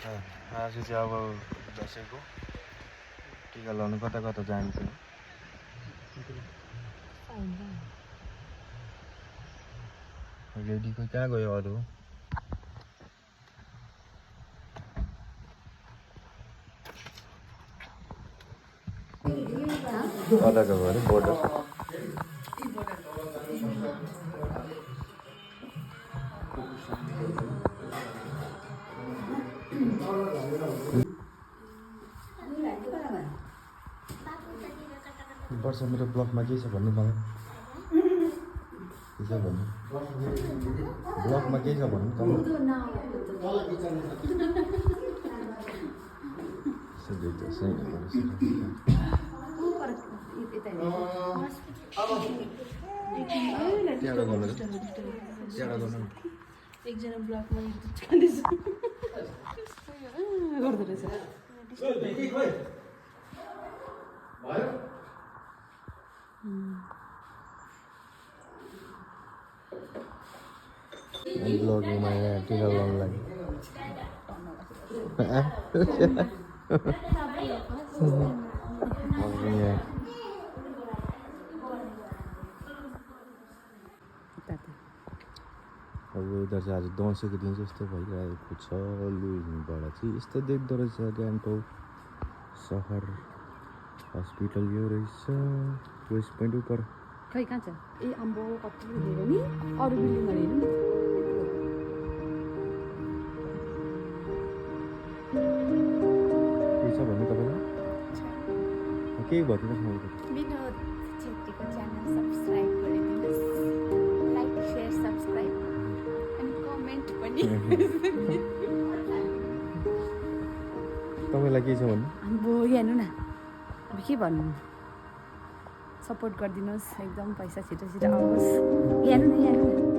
आज चाहिँ अब दसैँको टिका लाउनु कता कता जान्छ लेडीको कहाँ गयो अरू कता गयो अरे बोर्डर वर्ष मेरो ब्लगमा के छ भन्नु मलाई के छ भन्नु ब्लगमा के छ भन्नु एकजना ब्लगमा गर्दो रहेछ ब्लगमा टिका लाउनु लागि अब वेदर चाहिँ आज दसैँको दिन जस्तो भइरहेको छ लुइङबाट चाहिँ यस्तो देख्दो रहेछ गान्तोक सहर हस्पिटल यो रहेछ वेस्ट पोइन्ट उपर खै कहाँ छ ए अम्बो कति हेऱ्यो नि अरू बिल्डिङहरू हेर्नु के छ भन्नु तपाईँलाई केही भनिदिनुहोस् न विनोद छेत्रीको च्यानल सब्सक्राइब गरिदिनुहोस् लाइक सेयर सब्सक्राइब अनि कमेन्ट पनि तपाईँलाई के छ भन्नु अम्बो हेर्नु न अब के भन्नु सपोर्ट गरिदिनुहोस् एकदम पैसा छिटो छिटो आओस् हेर्नु न